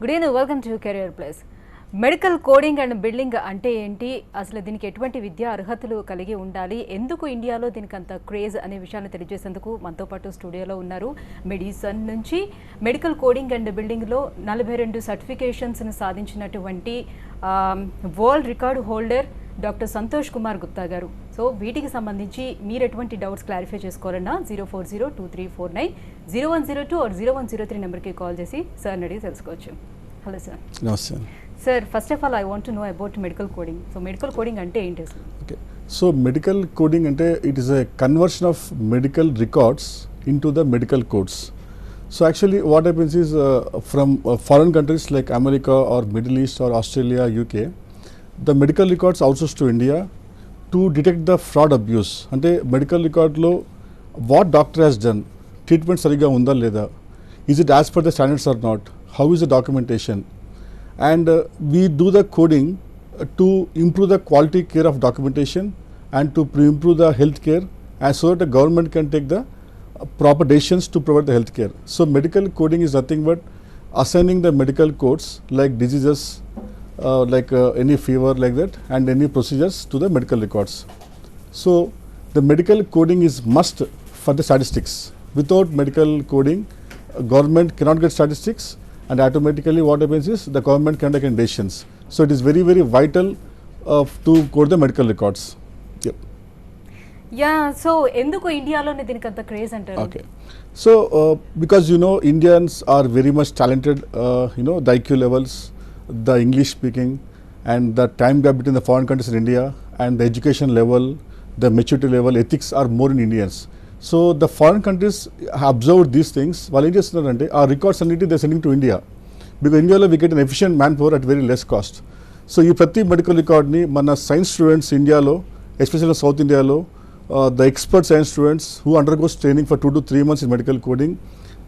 Good evening, welcome to career plus. Medical coding and building అంటే ఏంటి, అసలు దీనికి ఎటువంటి విద్యా అర్హతలు కలిగి ఉండాలి, ఎందుకు ఇండియాలో దీనికి అంత క్రేజ్ అనే విషయాన్ని తెలియజేసేందుకు మనతో పాటు స్టూడియోలో ఉన్నారు. మెడిసన్ నుంచి మెడికల్ కోడింగ్ అండ్ బిల్డింగ్లో 42 సర్టిఫికేషన్స్ని సాధించినటువంటి world record holder doctor Santosh Kumar Gupta గారు. సో వీటికి సంబంధించి మీరు ఎటువంటి డౌట్స్ క్లారిఫై చేసుకోవాలన్నా 04023490102 or 0103 నెంబర్కి కాల్ చేసి సార్ని అడిగి తెలుసుకోవచ్చు. Hello sir. నమస్తే sir, first of all I want to know about medical coding. So medical coding అంటే ఏంటి అసలు? ఓకే, సో మెడికల్ కోడింగ్ అంటే it is a conversion of medical records in to the medical codes. So actually what happens is from foreign countries like America or Middle East or Australia, UK, the medical records outsourced to India to detect the fraud abuse. అంటే మెడికల్ రికార్డ్లో what doctor has done, treatment సరిగ్గా ఉందా లేదా, is it as per the standards or not, how is the documentation, and we do the coding to improve the quality care of documentation and to improve the health care and so that the government can take the proper decisions to provide the health care. So medical coding is nothing but assigning the medical codes like diseases, any fever like that, and any procedures to the medical records. So the medical coding is must for the statistics. Without medical coding, government cannot get statistics, and automatically what happens is the government can take decisions. So it is very, very vital to code the medical records. Yep. Yeah, so ఎందుకు ఇండియాలోనే దీనికి అంత craze అంటారు? Okay, so because Indians are very much talented, the IQ levels, the English speaking, and the time gap between the foreign countries and India, and the education level, the maturity level, ethics are more in Indians. So the foreign countries have observed these things. While India అంటే our records అన్నిటి they are sending to India, because India we get an efficient manpower at very less cost. So ఈ ప్రతి medical రికార్డ్ని మన science students ఇండియాలో, especially south ఇండియాలో, the expert science students who undergoes training for 2 to 3 months in medical coding,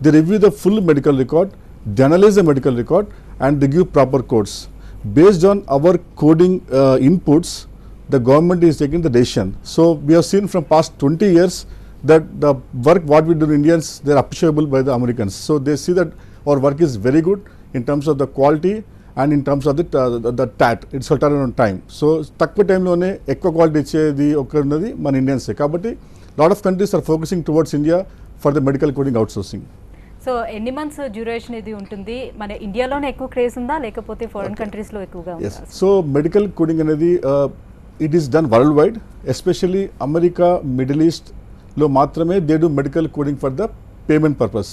they review the full medical record, they analyze the medical record, and they give proper codes. Based on our coding inputs, the government is taking the decision. So we have seen from past 20 years that the work what we do in Indians, they are appreciable by the Americans. So they see that our work is very good in terms of the quality and in terms of the TAT, it's turn on time. So తక్కువ టైంలోనే ఎక్కువ quality ఇచ్చేది ఒకటి మన ఇండియన్సే. కాబట్టి lot of countries are focusing towards India for the medical coding outsourcing. So ఎన్ని months duration ఇది ఉంటుంది? మన ఇండియాలోనే ఎక్కువ క్రేజ్ ఉందా లేకపోతే ఫారిన్ కంట్రీస్లో ఎక్కువగా ఉందా? సో మెడికల్ కోడింగ్ అనేది it is done worldwide, especially America, middle ఈస్ట్లో మాత్రమే they do medical coding for the payment purpose.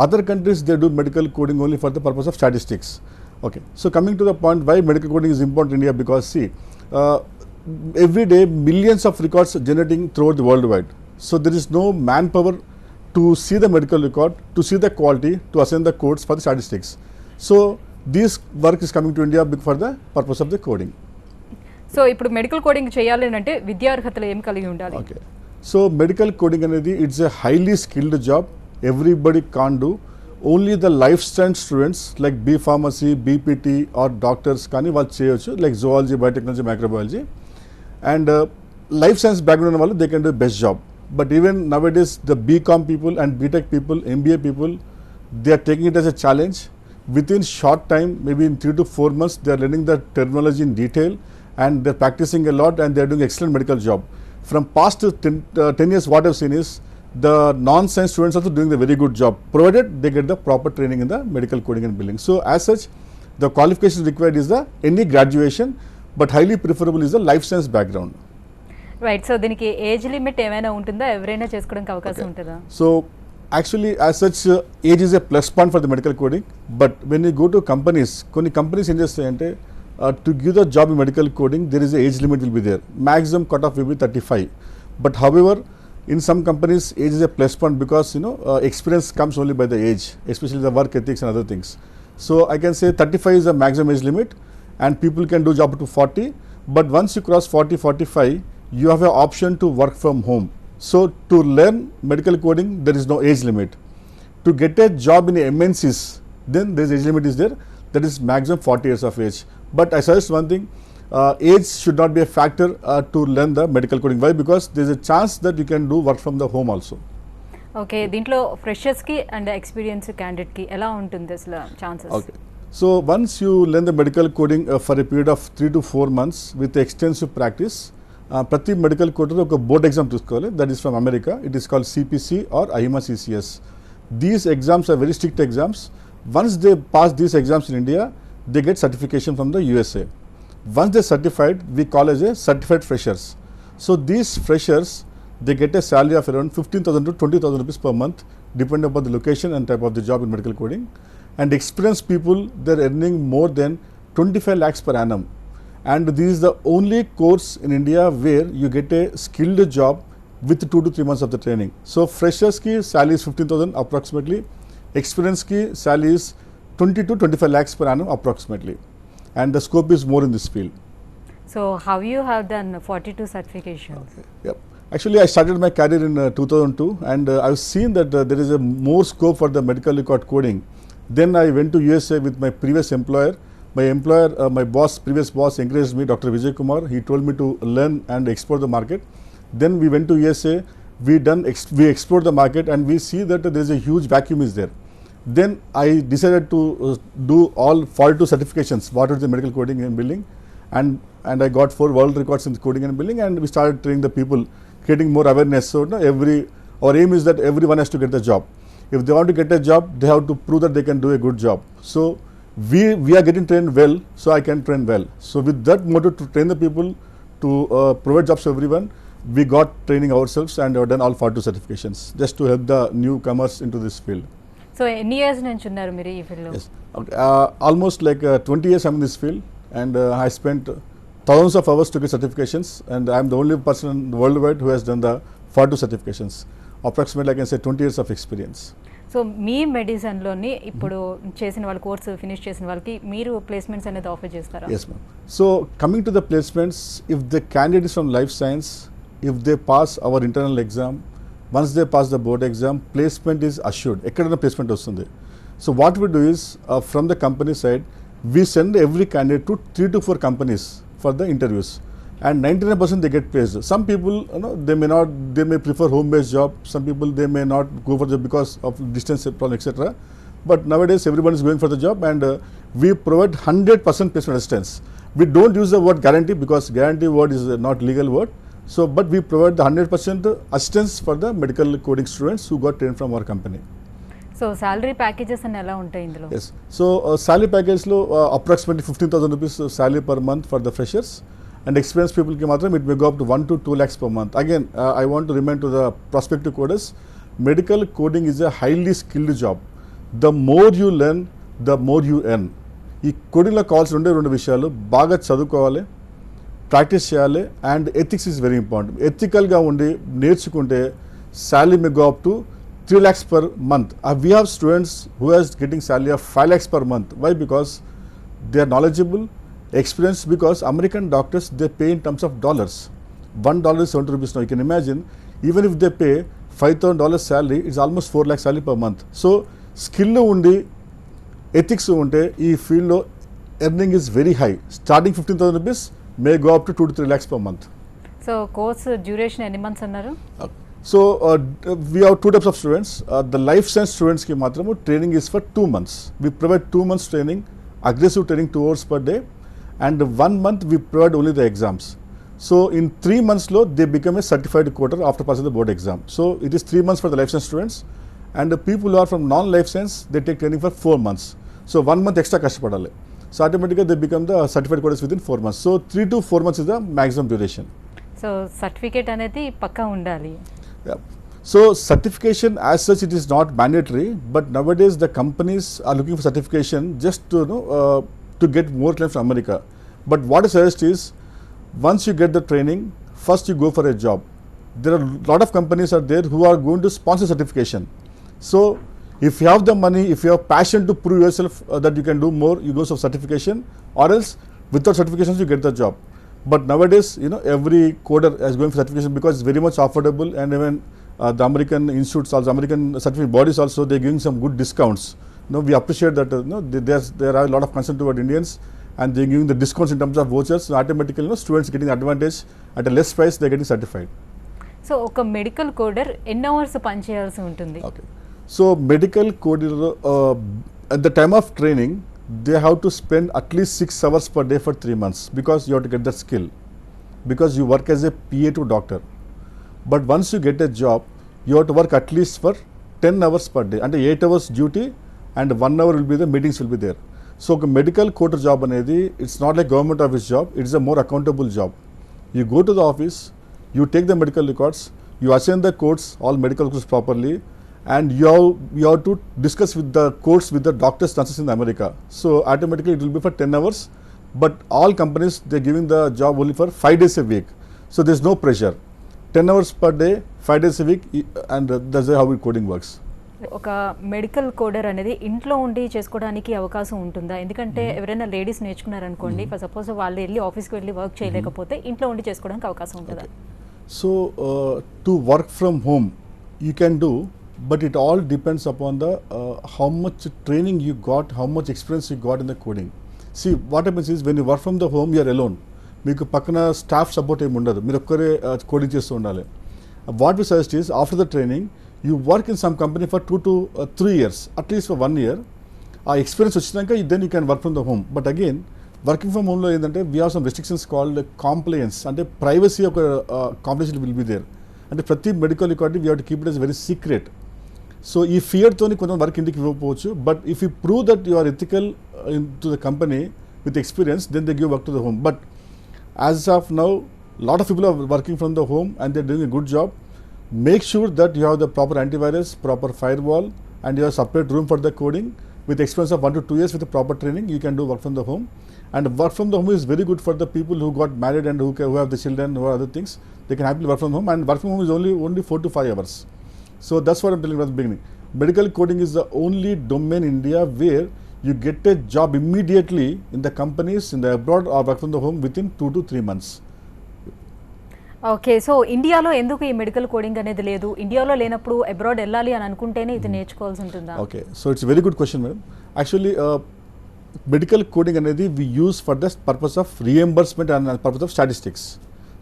Other countries they do medical coding only for the purpose of statistics. Okay, so coming to the point why medical coding is important in India, because see, every day millions of records are generating throughout the worldwide. So there is no manpower to see the medical record, to see the quality, to assign the codes for the statistics. So this work is coming to India for the purpose of the coding. So ఇప్పుడు medical coding చేయాలి అంటే విద్యార్హతలు ఏం కలిగి ఉండాలి? Okay, so medical coding అనేది it's a highly skilled job, everybody can't do. Only the life science students like B pharmacy, BPT or doctors కానీ వాళ్ళు చేయొచ్చు, like zoology, biotechnology, microbiology, and life science background వాళ్ళు they can do best job. But even nowadays the BCom people and BTech people, MBA people, they are taking it as a challenge. Within short time, maybe in 3 to 4 months, they are learning the terminology in detail and they are practicing a lot and they are doing excellent medical job. From past 10 years what I have seen is the non-science students also doing the very good job, provided they get the proper training in the medical coding and billing. So as such, the qualification required is any graduation, but highly preferable is the life science background. Right. So దీనికి age limit ఏమైనా ఉంటుందా? ఎవరైనా చేసుకోవడానికి అవకాశం ఉంటుందా? So actually as such, age is a plus point for the medical coding, but when you go to companies, కొన్ని companies ఏం చేస్తాయంటే to give the job in medical coding there is a age limit will be there. Maximum cutoff will be 35, but however in some companies age is a plus point because experience comes only by the age, especially the work ethics and other things. So I can say 35 is the maximum age limit and people can do job to 40, but once you cross 40, 45 you have an option to work from home. So to learn medical coding there is no age limit. To get a job in MNCs then there is age limit is there, that is maximum 40 years of age. But I suggest one thing, age should not be a factor to learn the medical coding. Why? Because there is a chance that you can do work from the home also. Okay, దీంట్లో ఫ్రెషర్స్కి and experience క్యాండిడేట్కి ఎలా ఉంటుంది అసలు chances? Okay, So once you learn the medical coding for a period of 3 to 4 months with extensive practice, ప్రతి medical coder ఒక board exam తీసుకోవాలి. That is from America. It is called CPC or ఐఎంఆ CCS. These exams are very strict exams. Once they pass these exams in India, they get certification from the USA. Once they certified, we call as a certified freshers. So these freshers, they get a salary of around 15,000 to 20,000 rupees per month, depending upon the location and type of the job in medical coding. And experienced people, they're earning more than 25 lakhs per annum. And this is the only course in India where you get a skilled job with 2 to 3 months of the training. So freshers ki salary is 15,000 approximately. Experienced ki salary is 20 to 25 lakhs per annum approximately. And the scope is more in this field. So how you have done 42 certifications? Okay. Yep. Actually, I started my career in 2002, and I've seen that there is a more scope for the medical record coding. Then I went to USA with my previous employer. My previous boss encouraged me, Dr. Vijay Kumar. He told me to learn and explore the market. Then we went to USA. We explored the market, and we see that there is a huge vacuum is there. Then I decided to do all 42 certifications, what is the medical coding and billing, and I got 4 world records in coding and billing, and we started training the people, creating more awareness. So our aim is that everyone has to get the job. If they want to get a job, they have to prove that they can do a good job. So we are getting trained well, so I can train well. So with that motive to train the people to provide jobs to everyone, we got training ourselves and have done all 42 certifications just to help the newcomers into this field. So ఎన్ని years నుంచి ఉన్నారు మీరు ఈ ఫీల్డ్లో? Yes. Okay. Almost like 20 years I'm in this field, and I spent thousands of hours to get certifications, and I'm the only person worldwide who has done the 42 certifications. Approximately I can say 20 years of experience. So మీ మెడిసిన్లోని ఇప్పుడు చేసిన వాళ్ళ course finish చేసిన వాళ్ళకి మీరు placements అనేది offer చేస్తారా? Yes, ma'am. So coming to the placements, if the candidate is from life science, if they pass our internal exam, once they pass the board exam, placement is assured. Ekkadana placement vastundi. So what we do is, from the company side, we send every candidate to 3 to 4 companies for the interviews, and 99% they get placed. Some people, they may prefer home-based job. Some people, they may not go for the because of distance problem, etc. But nowadays everyone is going for the job, and we provide 100% placement assistance. We don't use the word guarantee because guarantee word is not legal word. So, but we provide the 100% assistance for the medical coding students who got trained from our company. So salary packages అని ఎలా ఉంటాయి ఇందులో? Yes. So salary package lo approximately 15,000 rupees salary per month for the freshers, and experienced people ki matram it may go up to 1 to 2 lakhs per month. Again, I want to remind to the prospective coders, medical coding is a highly skilled job. The more you learn, the more you earn. ఈ కోడింగ్లో కావాల్సిన రెండు విషయాలు, బాగా చదువుకోవాలి, practice చేయాలి, and ethics is very important. ఎథికల్గా ఉండి నేర్చుకుంటే salary may go up to 3 lakhs per month. We have students who are getting salary of 5 lakhs per month. Why? Because they are knowledgeable, experienced, because American doctors, they pay in terms of dollars. $1 is 70 rupees now. You can imagine, even if they pay $5,000 salary, it's almost 4 lakhs salary per month. So skill undi, ethics unte, ee field lo earning is very high. Starting 15,000 rupees may go up to 2 to 3 lakhs per month. So course duration ఎన్ని months అన్నారు? So we have 2 types of students. The life science students ki matramu training is for 2 months. We provide 2 months training, aggressive training 2 hours per day, and 1 month we provide only the exams. So in 3 months lo they become a certified coder after passing the board exam. So it is 3 months for the life science students, and the people who are from non-life science, they take training for 4 months. So 1 month extra kashtapadali. So automatically they become the certified coders within 4 months. So 3 to 4 months is the maximum duration. So certificate అనేది పక్కా ఉండాలి. Yeah. So certification as such, it is not mandatory, but nowadays the companies are looking for certification just to get more clients from America. But what I suggest is, once you get the training, first you go for a job. There are a lot of companies are there who are going to sponsor certification. So if you have the money, if you have passion to prove yourself that you can do more, you go for certification, or else without certifications you get the job. But nowadays, every coder is going for certification because it's very much affordable, and even the American institutes, also American certificate bodies also, they're giving some good discounts. We appreciate that. There are a lot of concern toward Indians, and they're giving the discounts in terms of vouchers. So automatically, students getting advantage at a less price, they're getting certified. So ఒక medical కోడర్ ఎన్ని hours పనిచేయాల్సి ఉంటుంది? Okay. So medical coder, at the time of training, they have to spend at least 6 hours per day for 3 months because you have to get that skill, because you work as a PA to doctor. But once you get a job, you have to work at least for 10 hours per day, and 8 hours duty and 1 hour will be the meetings will be there. So medical coder job anedi, it's not like government office job, it's a more accountable job. You go to the office, you take the medical records, you assign the codes, all medical records properly, and you have to discuss with the codes with the doctors, nurses in America. So automatically it will be for 10 hours, but all companies they're giving the job only for 5 days a week. So there's no pressure. 10 hours per day, 5 days a week, and that's how coding works. ఒక medical కోడర్ అనేది ఇంట్లో ఉండి చేసుకోవడానికి అవకాశం ఉంటుందా? ఎందుకంటే ఎవరైనా ladies నేర్చుకున్నారనుకోండి, for suppose వాళ్ళు వెళ్ళి ఆఫీస్కి వెళ్ళి వర్క్ చేయలేకపోతే ఇంట్లో ఉండి చేసుకోవడానికి అవకాశం ఉంటుందా? So to work from home you can do, but it all depends upon the how much training you got, how much experience you got in the coding. See, what happens is when you work from the home, you are alone. మీకు పక్కన staff support ఏమి ఉండదు, మీరు ఒక్కరే coding చేస్తూ ఉండాలి. What we suggest is after the training you work in some company for 2 to 3 years, at least for 1 year. ఆ experience వచ్చినాక then you can work from the home. But again working from హోమ్లో ఏంటంటే we have some restrictions called compliance, అంటే privacy ఒక complication will be there. అంటే ప్రతి medical record we have to keep it as very secret. So ఈ ఫియర్తోని కొంచెం work ఇంటికి ఇవ్వకపోవచ్చు, but if you prove that you are ethical in to the company with experience, then they give work to the home. But as of now lot of people are working from the home and they're doing a good job. Make sure that you have the proper antivirus, proper firewall, and you have separate room for the coding. With experience of 1 to 2 years with the proper training, you can do work from the home. And work from the home is very good for the people who got married and who have the children, who have other things. They can happily work from home, and work from home is only 4 to 5 hours. So that's what I'm telling you at the beginning. Medical coding is the only domain in India where you get a job immediately in the companies in the abroad or work from the home within 2 to 3 months. Okay, so ఇండియాలో ఎందుకు ఈ medical coding అనేది లేదు? ఇండియాలో లేనప్పుడు abroad వెళ్ళాలి అని అనుకుంటేనే ఇది నేర్చుకోవాల్సి ఉంటుందా? Okay, so it's very good question madam. Actually medical coding అనేది we use for the purpose of reimbursement and purpose of statistics.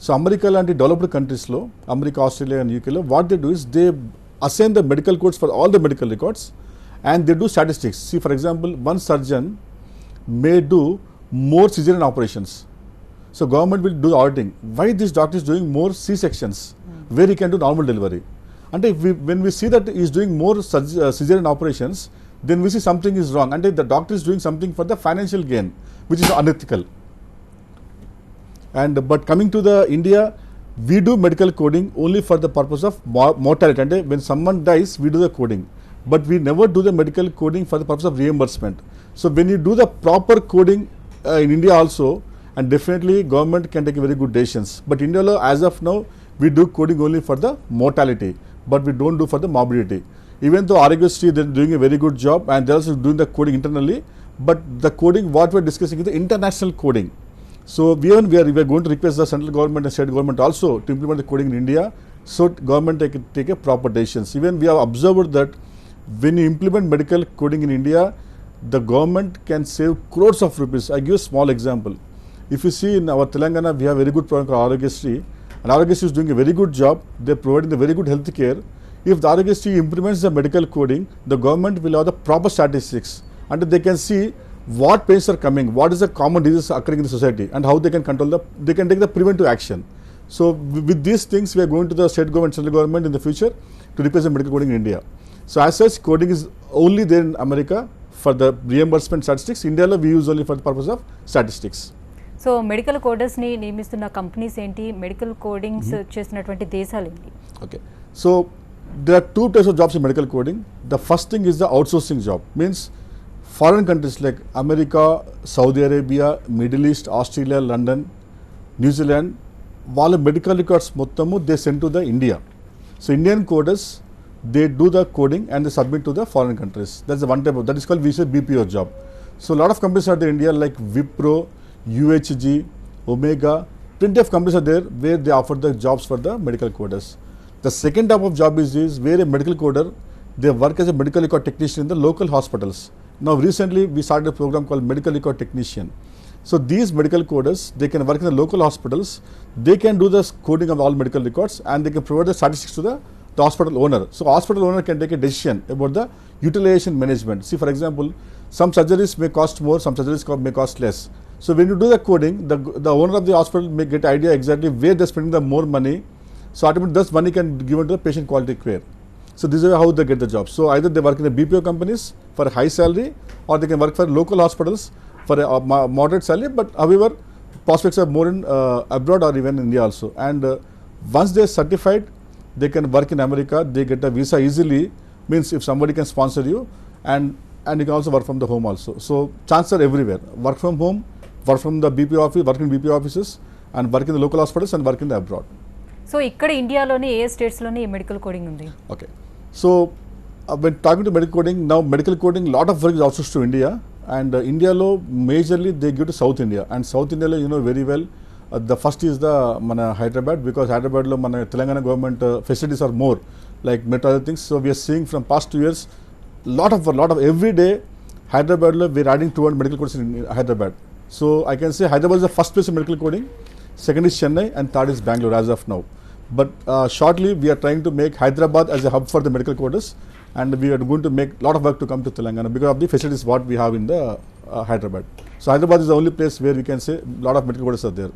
So America లాంటి డెవలప్డ్ కంట్రీస్లో, అమెరికా, ఆస్ట్రేలియా అండ్ యూకేలో what they do is they assign the medical codes for all the medical records and they do statistics. See, for example, one surgeon may do more cesarean operations. So government will do auditing. Why this doctor is doing more C-sections where he can do normal delivery? And when we see that he is doing more cesarean operations, then we see something is wrong. And the doctor is doing something for the financial gain, which is unethical. And but coming to the India, we do medical coding only for the purpose of mortality. And when someone dies, we do the coding. But we never do the medical coding for the purpose of reimbursement. So when you do the proper coding in India also, and definitely government can take very good decisions. But India, as of now, we do coding only for the mortality, but we don't do for the morbidity. Even though Arogastri, they're doing a very good job and they're also doing the coding internally, but the coding, what we're discussing is the international coding. So we are going to request the central government and state government also to implement the coding in India, so government take a proper decisions. Even we have observed that when you implement medical coding in India, the government can save crores of rupees. I give a small example. If you see in our Telangana, we have very good program called Arogastri, and Arogastri is doing a very good job. They're providing the very good health care. If the Arogastri implements the medical coding, the government will have the proper statistics, and they can see what patients are coming, what is the common diseases occurring in the society, and how they can control they can take the preventive action. So with these things, we are going to the state government, central government in the future to replace the medical coding in India. So as such, coding is only there in America for the reimbursement statistics. India we use only for the purpose of statistics. So medical కోడర్స్ని నియమిస్తున్న companies ఏంటి? Medical codings చేస్తున్నటువంటి దేశాలు ఏంటి? Okay, so there are two types of jobs in medical coding. The first thing is the outsourcing job. Means foreign countries like America, Saudi Arabia, Middle East, Australia, London, New Zealand, వాళ్ళ medical records మొత్తము they send to the India. So Indian coders they do the coding and they submit to the foreign countries. That's one type of that is called we say BPO job. So lot of companies are there in India like Wipro, UHG, Omega, plenty of companies are there where they offer the jobs for the medical coders. The second type of job is where a medical coder, they work as a medical record technician in the local hospitals. Now recently we started a program called medical record technician. So these medical coders, they can work in the local hospitals, they can do the coding of all medical records and they can provide the statistics to the hospital owner. So hospital owner can take a decision about the utilization management. See, for example, some surgeries may cost more, some surgeries may cost less. So when you do the coding, the owner of the hospital may get idea exactly where they're spending the more money. So ultimately, this money can be given to the patient quality care. So this is how they get the job. So either they work in the BPO companies for a high salary, or they can work for local hospitals for a moderate salary. But however, prospects are more in abroad or even India also. And once they're certified, they can work in America. They get a visa easily. Means if somebody can sponsor you, and you can also work from the home also. So chances are everywhere. Work from home, work from the BPO office, work in BPO offices, and work in the local hospitals and work in the abroad. So ఇక్కడ ఇండియాలోనే ఏ స్టేట్స్లోనే ఈ medical coding ఉంది? Okay. So when talking to medical coding, now medical coding, lot of work is outsourced to India, and India lo majorly they give to South India, and South India lo you know very well. The first is the mana Hyderabad, because Hyderabad lo mana Telangana government facilities are more like metro other things. So we are seeing from past 2 years lot of every day Hyderabad lo we are adding 200 medical codes in Hyderabad. So I can say Hyderabad is the first place in medical coding, second is Chennai, and third is Bangalore as of now. But shortly we are trying to make Hyderabad as a hub for the medical coders, and we are going to make lot of work to come to Telangana because of the facilities what we have in the Hyderabad. So Hyderabad is the only place where we can say lot of medical coders are there.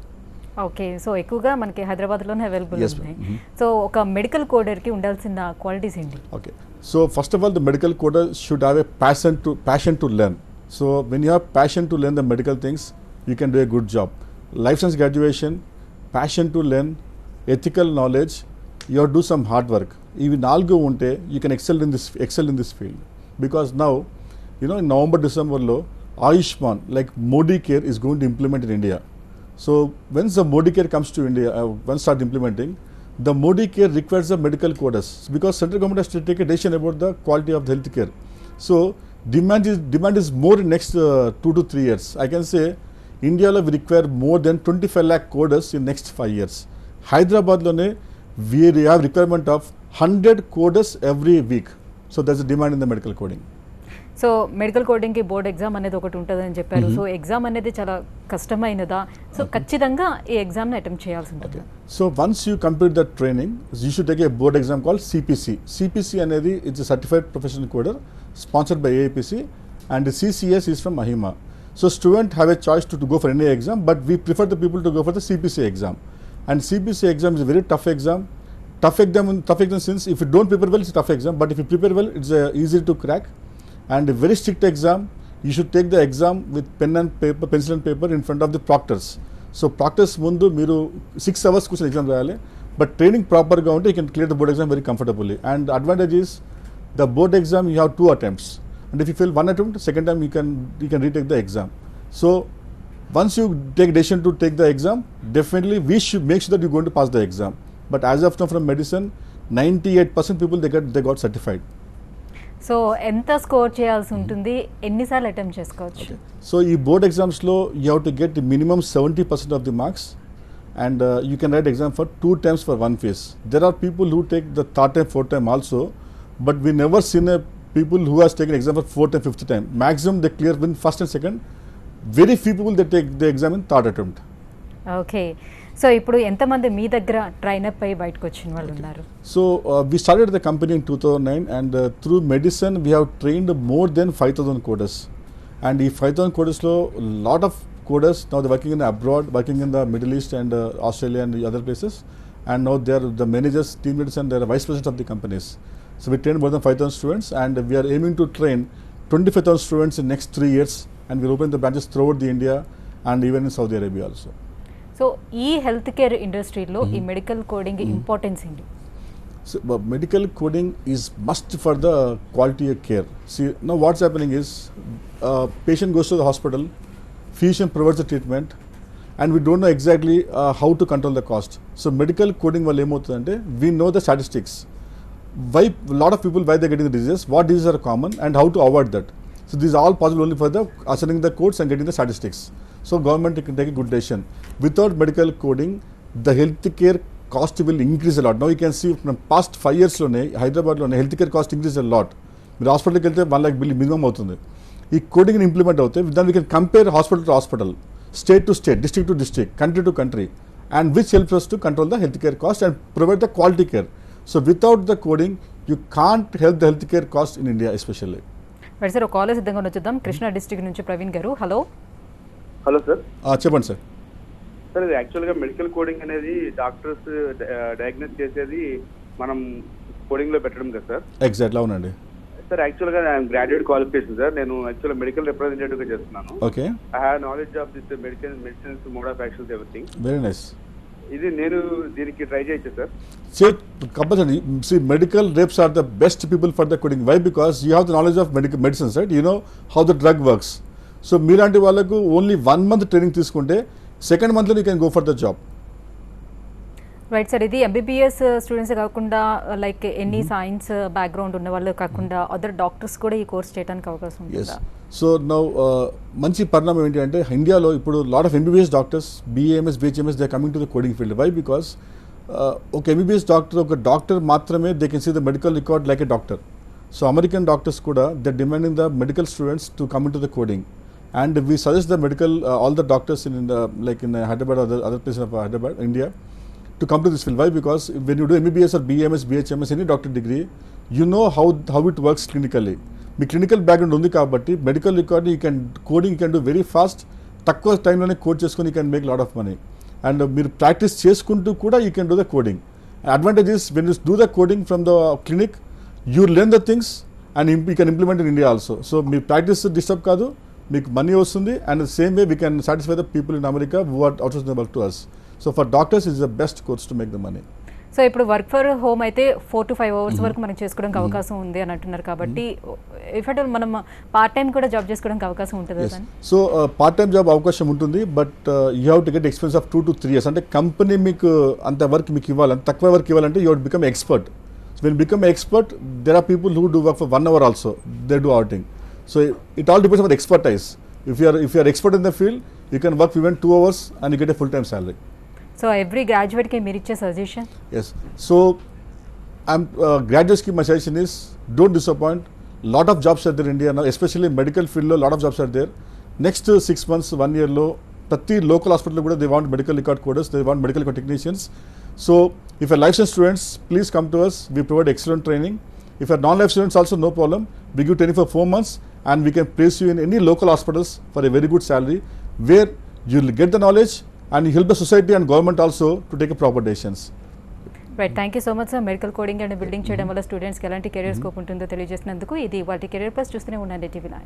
Okay, so ఎక్కువగా మనకి హైదరాబాద్లోనే available Yes, ఉన్నాయి. ma'am. So ఒక medical కోడర్కి ఉండాల్సిన qualities ఏంటి? Okay. So first of all, the medical coder should have a passion to learn. So when you have passion to learn the medical things, you can do a good job. Life science graduation, passion to learn, ethical knowledge, you have to do some hard work. Even nalgo unte, you can excel in this field. Because now, you know, in November, December lo, Ayushman, like Modi Care is going to implement in India. So once the Modi Care comes to India, once start implementing, the Modi Care requires the medical coders, because central government has to take a decision about the quality of the health care. So demand is more in next 2 to 3 years. I can say India lo we require more than 25 lakh coders in next 5 years. Hyderabad lone we have requirement of 100 coders every week. So there's a demand in the medical coding. So medical కోడింగ్కి board exam అనేది ఒకటి ఉంటుందని చెప్పారు. So exam అనేది చాలా కష్టమైనదా? So ఖచ్చితంగా ఈ ఎగ్జామ్ని attempt చేయాల్సి ఉంటుంది. So once you complete the training, you should take a board exam called CPC. CPC అనేది is a certified professional coder sponsored by AAPC, and the CCS is from Mahima. So student have a choice to go for any exam, but we prefer the people to go for the CPC exam. And CPC exam is a very tough exam. Tough exam since if you don't prepare well, it's a tough exam, but if you prepare well, it's easy to crack. And a very strict exam, you should take the exam with pencil and paper in front of the proctors. So proctors mundu meeru 6 hours kucha exam rayali, but training proper ga unte you can clear the board exam very comfortably. And the advantage is the board exam you have 2 attempts, and if you fail 1 attempt, second time you can retake the exam. So once you take decision to take the exam, definitely we should make sure that you're going to pass the exam. But as of now, from medicine, 98% people they got certified. So ఎంత score చేయాల్సి ఉంటుంది, ఎన్నిసార్లు attempt చేసుకోవచ్చు? So ఈ board ఎగ్జామ్స్లో you have to get minimum 70% of the marks, and you can write exam for 2 times for 1 phase. There are people who take the 3rd time, 4th time also, but we never seen a people who has taken exam for 4th time, 5th time. Maximum they clear in 1st and 2nd. Very few people they take the exam in 3rd attempt. Okay, so ఇప్పుడు ఎంతమంది మీ దగ్గర ట్రైనప్ అయ్యి బయటకు వచ్చిన వాళ్ళు ఉన్నారు? So we started the company in 2009, and through medicine we have trained more than 5,000 coders. And ఈ 5,000 coders lo lot of coders now they're working in abroad, working in the Middle East and Australia and other places. And now they are the managers, team leaders, and they are vice presidents of the companies. So we trained more than 5,000 students, and we are aiming to train 25,000 students in next 3 years, and we'll open the branches throughout the India and even in Saudi Arabia also. So ఈ health care ఇండస్ట్రీలో ఈ medical coding importance ఏంటి? So, medical coding is must for the quality of care. See, now what's happening is patient goes to the hospital, physician provides the treatment, and we don't know exactly how to control the cost. So medical coding vall emotundante, we know the statistics. Why a lot of people why they're getting the diseases, what diseases are common, and how to avoid that. So these are all possible only for the assigning the codes and getting the statistics. So government can take a good decision. Without medical coding, the healthcare cost will increase a lot. Now you can see from past 5 years lone Hyderabad lone healthcare cost increase a lot. మీరు హాస్పిటల్కి వెళ్తే 1 lakh bill minimum అవుతుంది. ఈ coding implement అవుతే దాన్ని we can compare hospital to hospital, state to state, district to district, country to country, and which helps us to control the healthcare cost and provide the quality care. So without the coding, you can't help the healthcare cost in India especially. Right sir, ఒక call సిద్ధంగా వచ్చేద్దాం. Krishna district నుంచి ప్రవీణ్ గారు. Hello hello sir. చెప్పండి sir. Sir ఇది యాక్చువల్గా medical coding అనేది doctors diagnose చేసేది మనం కోడింగ్లో పెట్టడం కదా సార్? ఎగ్జాక్ట్లీ, అవునండి సార్. యాక్చువల్గా గ్రాడ్యుయేట్ క్వాలిఫికేషన్ సార్. నేను యాక్చువల్గా మెడికల్ రిప్రజెంటేటివ్గా చేస్తున్నాను. Okay. I have knowledge of this medicines, mode of actions, everything. Very nice. ఇది నేను దీనికి ట్రై చేయొచ్చు sir? Compulsory. See, medical reps are the best people for the coding. Why? Because you have the knowledge of medicines, right? You know how the drug works. So, మీలాంటి వాళ్ళకు only 1 month training తీసుకుంటే second మంత్లో you can go for the job. Right sir, ఇది MBBS students కాకుండా like any science background ఉన్న వాళ్ళు కాకుండా other doctors కూడా ఈ కోర్స్ చేయడానికి అవకాశం ఉంటుందా? సో నౌ మంచి పరిణామం ఏంటి అంటే ఇండియాలో ఇప్పుడు lot of MBBS doctors, BAMS, BHMS they coming to the coding field. Why? Because ఒక ఎంబీబీఎస్ డాక్టర్, ఒక డాక్టర్ మాత్రమే they can see the medical record like a doctor. So American doctors కూడా they demanding the medical students to come in to the coding. And we suggest the medical, all the doctors in Hyderabad or other places of Hyderabad, India, to come to this field. Why? Because when you do MBBS or BMS, BHMS, any doctor degree, you know how it works clinically. Me clinical background ఉంది కాబట్టి medical record you can coding can do very fast. తక్కువ టైంలోనే code చేసుకొని you can make lot of money. And మీరు practice చేసుకుంటూ కూడా you can do the coding. Advantage is when you do the coding from the clinic, you learn the things and you can implement in India also. So me practice disturb కాదు, మీకు money వస్తుంది. And same way we can satisfy the people in America who are outsourcing the work to us. So for doctors is the best course to make the money. So ఇప్పుడు work for home అయితే 4 to 5 hours వరకు మనం చేసుకోవడానికి అవకాశం ఉంది అని అంటున్నారు కాబట్టి ఇఫ్ అట్ మనం పార్ట్ టైం కూడా జాబ్ చేసుకోవడానికి అవకాశం ఉంటుంది sir? So part time job అవకాశం ఉంటుంది, but you have to get experience of 2 to 3 years. అంటే కంపెనీ మీకు అంత వర్క్ మీకు ఇవ్వాలి, తక్కువ వర్క్ ఇవ్వాలంటే you have become expert. So when become expert there are people who do work for 1 hour also, they do outing. So it all depends on expertise. If you are expert in the field, you can work even 2 hours and you get a full-time salary. So every graduate ki meer ichche suggestion? Yes. So graduates ki my suggestion is don't disappoint. Lot of jobs are there in India now, especially medical field lo lot of jobs are there. Next 6 months, 1 year lo prati local hospital kuda they want medical record coders, they want medical record technicians. So if you are life science students, please come to us. We provide excellent training. If you are non-life students also, no problem. We give training for 4 months. And we can place you in any local hospitals for a very good salary where you will get the knowledge and you help the society and government also to take a proper decisions. Right, thank you so much sir. Medical coding and building చేయడం వల్ల స్టూడెంట్స్కి ఎలాంటి career scope ఉంటుందో తెలియజేసినందుకు. ఇది వాటి career plus చూస్తూనే ఉండండి TV9.